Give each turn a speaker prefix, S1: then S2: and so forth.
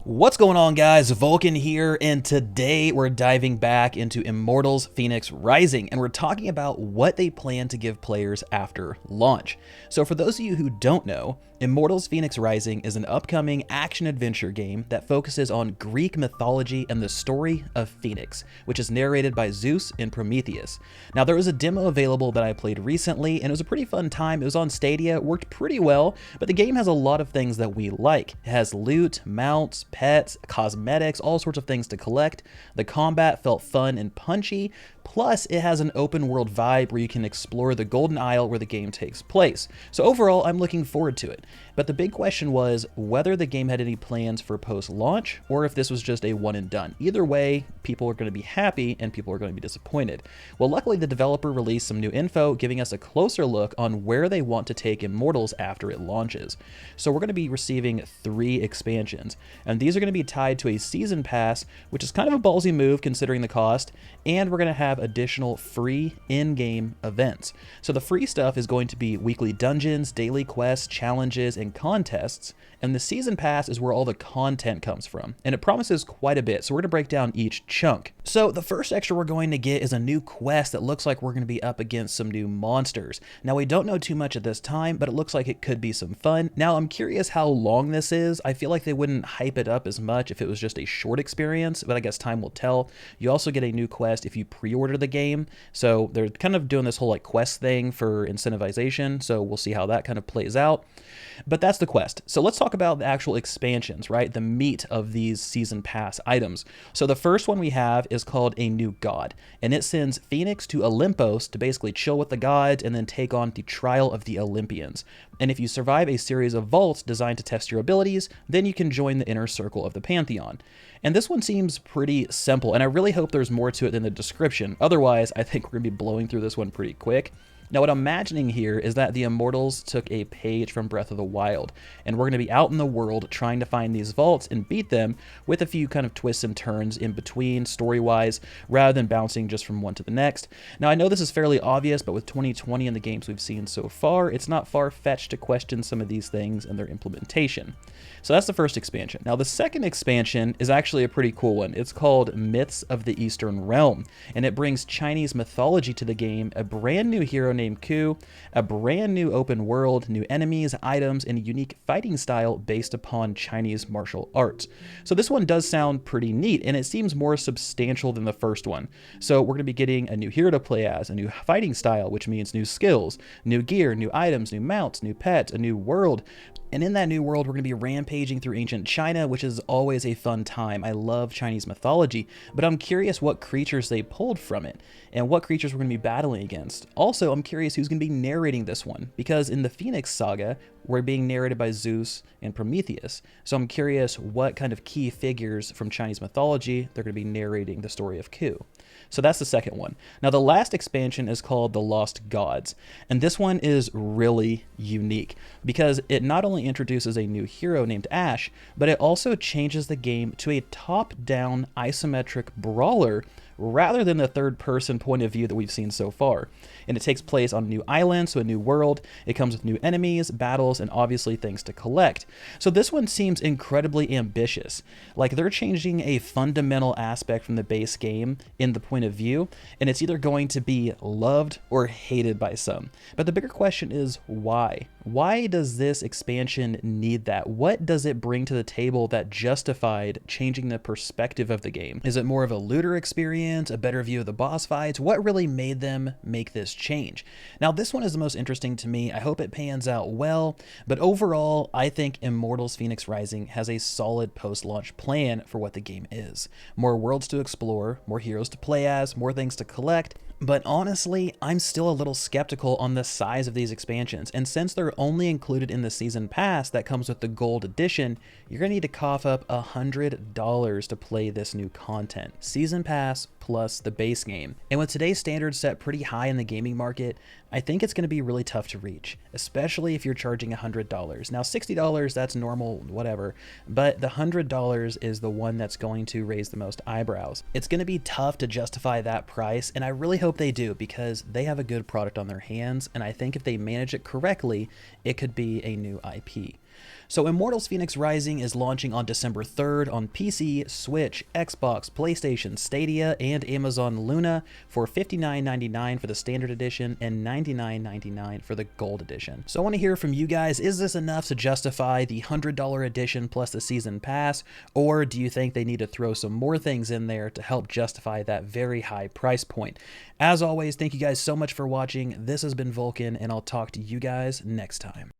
S1: What's going on, guys? Vulkan here, and today we're diving back into Immortals Fenyx Rising, and we're talking about what they plan to give players after launch. So for those of you who don't know, Immortals Fenyx Rising is an upcoming action-adventure game that focuses on Greek mythology and the story of Phoenix, which is narrated by Zeus and Prometheus. Now, there was a demo available that I played recently, and it was a pretty fun time. It was on STADIA, it worked pretty well, but the game has a lot of things that we like. It has loot, mounts, pets, cosmetics, all sorts of things to collect. The combat felt fun and punchy, plus it has an open world vibe where you can explore the Golden Isle where the game takes place. So overall, I'm looking forward to it. But the big question was whether the game had any plans for post-launch or if this was just a one and done. Either way, people are going to be happy and people are going to be disappointed. Well, luckily the developer released some new info giving us a closer look on where they want to take Immortals after it launches. So we're going to be receiving 3 expansions, and these are going to be tied to a season pass, which is kind of a ballsy move considering the cost, and we're going to have additional free in-game events. So the free stuff is going to be weekly dungeons, daily quests, challenges, and contests, and the season pass is where all the content comes from, and it promises quite a bit, so we're going to break down each chunk. So the first extra we're going to get is a new quest that looks like we're going to be up against some new monsters. Now, we don't know too much at this time, but it looks like it could be some fun. Now, I'm curious how long this is. I feel like they wouldn't hype it up as much if it was just a short experience, but I guess time will tell. You also get a new quest if you pre-order the game, so they're kind of doing this whole like quest thing for incentivization, so we'll see how that kind of plays out. But that's the quest. So let's talk about the actual expansions, right? The meat of these season pass items. So the first one we have is called a new god, and it sends Phoenix to Olympos to basically chill with the gods and then take on the trial of the Olympians. And if you survive a series of vaults designed to test your abilities, then you can join the inner circle of the Pantheon. And this one seems pretty simple, and I really hope there's more to it than the description. Otherwise, I think we're going to be blowing through this one pretty quick. Now, what I'm imagining here is that the Immortals took a page from Breath of the Wild, and we're going to be out in the world trying to find these vaults and beat them with a few kind of twists and turns in between story-wise, rather than bouncing just from one to the next. Now, I know this is fairly obvious, but with 2020 and the games we've seen so far, it's not far-fetched to question some of these things and their implementation. So that's the first expansion. Now, the second expansion is actually a pretty cool one. It's called Myths of the Eastern Realm, and it brings Chinese mythology to the game, a brand new hero named Ku, a brand new open world, new enemies, items, and a unique fighting style based upon Chinese martial arts. So this one does sound pretty neat, and it seems more substantial than the first one. So we're going to be getting a new hero to play as, a new fighting style, which means new skills, new gear, new items, new mounts, new pets, a new world. And in that new world, we're going to be rampaging through ancient China, which is always a fun time. I love Chinese mythology, but I'm curious what creatures they pulled from it and what creatures we're going to be battling against. Also, I'm curious who's going to be narrating this one, because in the Phoenix saga, we're being narrated by Zeus and Prometheus. So I'm curious what kind of key figures from Chinese mythology they're going to be narrating the story of Ku. So that's the second one. Now, the last expansion is called The Lost Gods, and this one is really unique because it not only introduces a new hero named Ash, but it also changes the game to a top-down isometric brawler rather than the third-person point of view that we've seen so far. And it takes place on a new island, so a new world. It comes with new enemies, battles, and obviously things to collect. So this one seems incredibly ambitious. Like, they're changing a fundamental aspect from the base game in the point of view, and it's either going to be loved or hated by some. But the bigger question is why? Why does this expansion need that? What does it bring to the table that justified changing the perspective of the game? Is it more of a looter experience, a better view of the boss fights? What really made them make this change? Now, this one is the most interesting to me. I hope it pans out well, but overall, I think Immortals Fenyx Rising has a solid post-launch plan for what the game is. More worlds to explore, more heroes to play as, more things to collect. But honestly, I'm still a little skeptical on the size of these expansions, and since they're only included in the season pass that comes with the gold edition, you're gonna need to cough up $100 to play this new content. Season pass plus the base game. And with today's standards set pretty high in the gaming market, I think it's gonna be really tough to reach, especially if you're charging $100. Now, $60, that's normal, whatever, but the $100 is the one that's going to raise the most eyebrows. It's gonna be tough to justify that price, and I really hope they do because they have a good product on their hands, and I think if they manage it correctly, it could be a new IP. So Immortals Fenyx Rising is launching on December 3rd on PC, Switch, Xbox, PlayStation, Stadia, and Amazon Luna for $59.99 for the Standard Edition and $99.99 for the Gold Edition. So I want to hear from you guys, is this enough to justify the $100 edition plus the Season Pass, or do you think they need to throw some more things in there to help justify that very high price point? As always, thank you guys so much for watching. This has been Vulkan, and I'll talk to you guys next time.